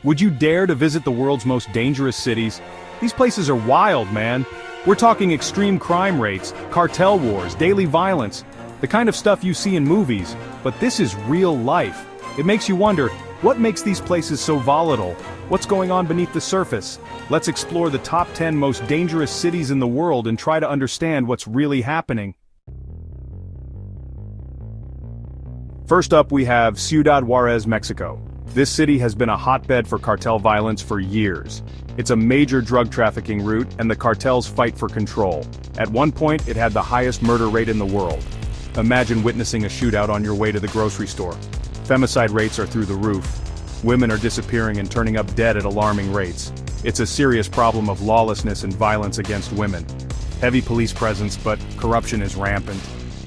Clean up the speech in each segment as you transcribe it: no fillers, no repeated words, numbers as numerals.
Would you dare to visit the world's most dangerous cities? These places are wild, man. We're talking extreme crime rates, cartel wars, daily violence, the kind of stuff you see in movies, but this is real life. It makes you wonder, what makes these places so volatile? What's going on beneath the surface? Let's explore the top 10 most dangerous cities in the world and try to understand what's really happening. First up, we have Ciudad Juarez, Mexico. This city has been a hotbed for cartel violence for years. It's a major drug trafficking route, and the cartels fight for control. At one point, it had the highest murder rate in the world. Imagine witnessing a shootout on your way to the grocery store. Femicide rates are through the roof. Women are disappearing and turning up dead at alarming rates. It's a serious problem of lawlessness and violence against women. Heavy police presence, but corruption is rampant.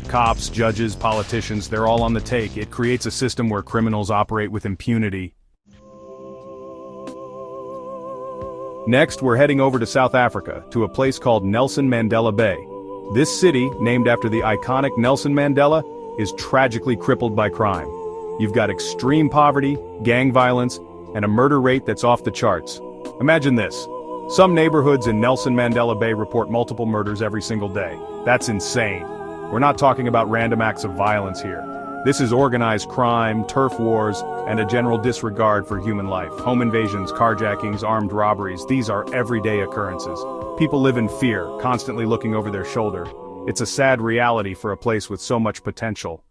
Cops, judges, politicians, they're all on the take. It creates a system where criminals operate with impunity. Next, we're heading over to South Africa, to a place called Nelson Mandela Bay. This city, named after the iconic Nelson Mandela, is tragically crippled by crime. You've got extreme poverty, gang violence, and a murder rate that's off the charts. Imagine this. Some neighborhoods in Nelson Mandela Bay report multiple murders every single day. That's insane. We're not talking about random acts of violence here. This is organized crime, turf wars, and a general disregard for human life. Home invasions, carjackings, armed robberies, these are everyday occurrences. People live in fear, constantly looking over their shoulder. It's a sad reality for a place with so much potential.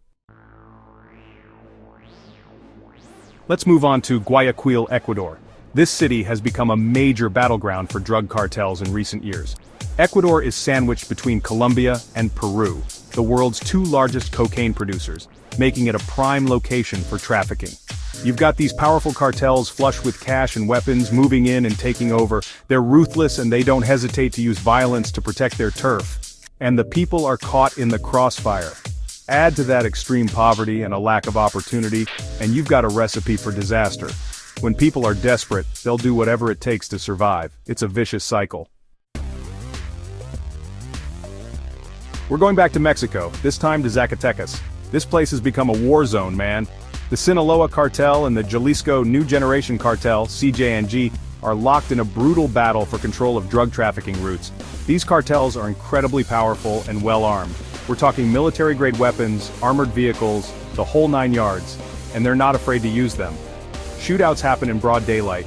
Let's move on to Guayaquil, Ecuador. This city has become a major battleground for drug cartels in recent years. Ecuador is sandwiched between Colombia and Peru, the world's two largest cocaine producers, making it a prime location for trafficking. You've got these powerful cartels flush with cash and weapons moving in and taking over. They're ruthless and they don't hesitate to use violence to protect their turf. And the people are caught in the crossfire. Add to that extreme poverty and a lack of opportunity, and you've got a recipe for disaster. When people are desperate, they'll do whatever it takes to survive. It's a vicious cycle. We're going back to Mexico, this time to Zacatecas. This place has become a war zone, man. The Sinaloa cartel and the Jalisco New Generation cartel, CJNG, are locked in a brutal battle for control of drug trafficking routes. These cartels are incredibly powerful and well-armed. We're talking military-grade weapons, armored vehicles, the whole 9 yards, and they're not afraid to use them. Shootouts happen in broad daylight.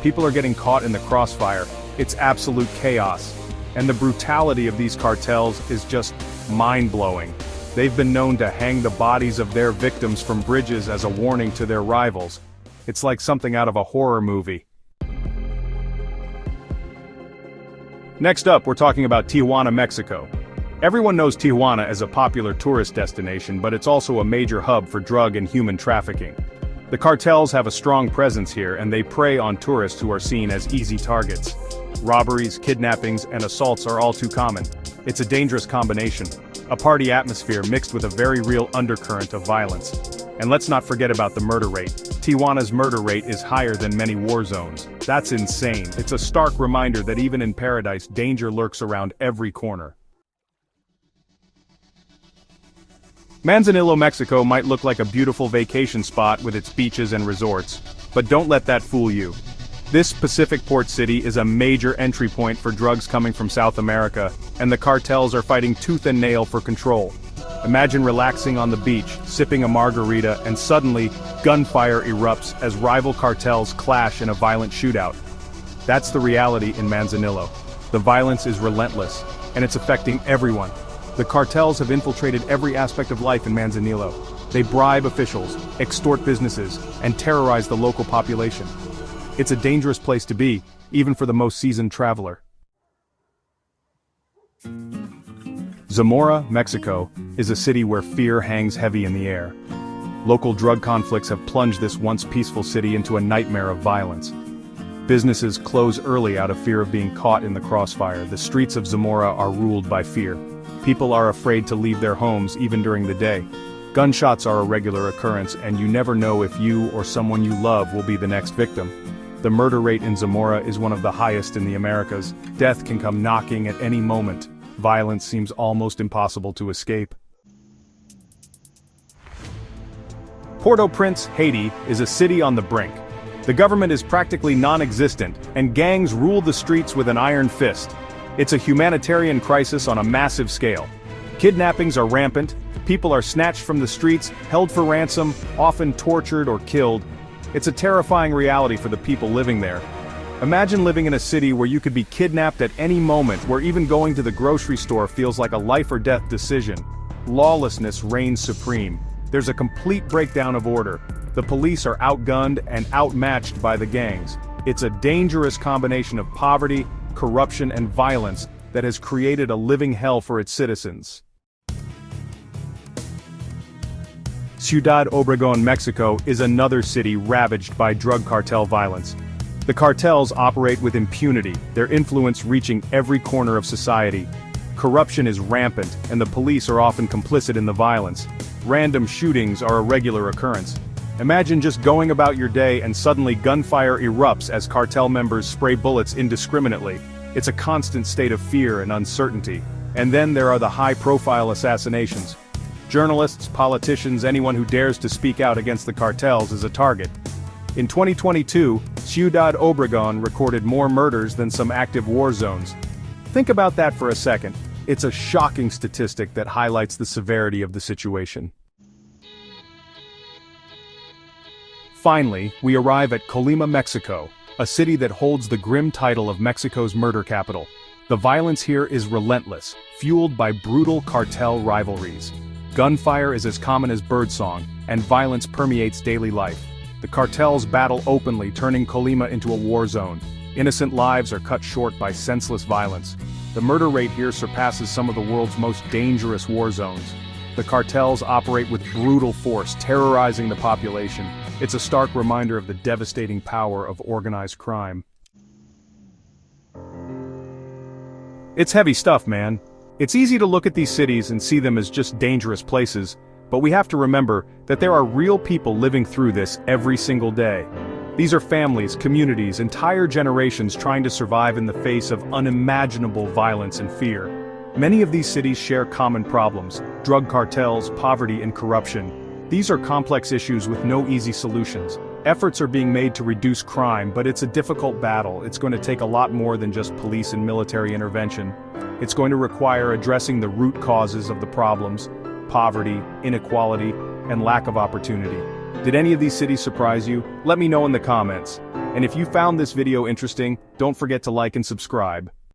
People are getting caught in the crossfire. It's absolute chaos. And the brutality of these cartels is just mind-blowing. They've been known to hang the bodies of their victims from bridges as a warning to their rivals. It's like something out of a horror movie. Next up, we're talking about Tijuana, Mexico. Everyone knows Tijuana as a popular tourist destination, but it's also a major hub for drug and human trafficking. The cartels have a strong presence here, and they prey on tourists who are seen as easy targets. Robberies, kidnappings, and assaults are all too common. It's a dangerous combination. A party atmosphere mixed with a very real undercurrent of violence. And let's not forget about the murder rate. Tijuana's murder rate is higher than many war zones. That's insane. It's a stark reminder that even in paradise, danger lurks around every corner. Manzanillo, Mexico might look like a beautiful vacation spot with its beaches and resorts, but don't let that fool you. This Pacific port city is a major entry point for drugs coming from South America, and the cartels are fighting tooth and nail for control. Imagine relaxing on the beach, sipping a margarita, and suddenly, gunfire erupts as rival cartels clash in a violent shootout. That's the reality in Manzanillo. The violence is relentless, and it's affecting everyone. The cartels have infiltrated every aspect of life in Manzanillo. They bribe officials, extort businesses, and terrorize the local population. It's a dangerous place to be, even for the most seasoned traveler. Zamora, Mexico, is a city where fear hangs heavy in the air. Local drug conflicts have plunged this once peaceful city into a nightmare of violence. Businesses close early out of fear of being caught in the crossfire. The streets of Zamora are ruled by fear. People are afraid to leave their homes even during the day. Gunshots are a regular occurrence, and you never know if you or someone you love will be the next victim. The murder rate in Zamora is one of the highest in the Americas. Death can come knocking at any moment. Violence seems almost impossible to escape. Port-au-Prince, Haiti, is a city on the brink. The government is practically non-existent, and gangs rule the streets with an iron fist. It's a humanitarian crisis on a massive scale. Kidnappings are rampant, people are snatched from the streets, held for ransom, often tortured or killed. It's a terrifying reality for the people living there. Imagine living in a city where you could be kidnapped at any moment, where even going to the grocery store feels like a life-or-death decision. Lawlessness reigns supreme. There's a complete breakdown of order. The police are outgunned and outmatched by the gangs. It's a dangerous combination of poverty, corruption, and violence that has created a living hell for its citizens. Ciudad Obregón, Mexico, is another city ravaged by drug cartel violence. The cartels operate with impunity, their influence reaching every corner of society. Corruption is rampant, and the police are often complicit in the violence. Random shootings are a regular occurrence. Imagine just going about your day and suddenly gunfire erupts as cartel members spray bullets indiscriminately. It's a constant state of fear and uncertainty. And then there are the high-profile assassinations. Journalists, politicians, anyone who dares to speak out against the cartels is a target. In 2022, Ciudad Obregón recorded more murders than some active war zones. Think about that for a second. It's a shocking statistic that highlights the severity of the situation. Finally, we arrive at Colima, Mexico, a city that holds the grim title of Mexico's murder capital. The violence here is relentless, fueled by brutal cartel rivalries. Gunfire is as common as birdsong, and violence permeates daily life. The cartels battle openly, turning Colima into a war zone. Innocent lives are cut short by senseless violence. The murder rate here surpasses some of the world's most dangerous war zones. The cartels operate with brutal force, terrorizing the population. It's a stark reminder of the devastating power of organized crime. It's heavy stuff, man. It's easy to look at these cities and see them as just dangerous places, but we have to remember that there are real people living through this every single day. These are families, communities, entire generations trying to survive in the face of unimaginable violence and fear. Many of these cities share common problems: drug cartels, poverty, and corruption. These are complex issues with no easy solutions. Efforts are being made to reduce crime, but it's a difficult battle. It's going to take a lot more than just police and military intervention. It's going to require addressing the root causes of the problems: poverty, inequality, and lack of opportunity. Did any of these cities surprise you? Let me know in the comments. And if you found this video interesting, don't forget to like and subscribe.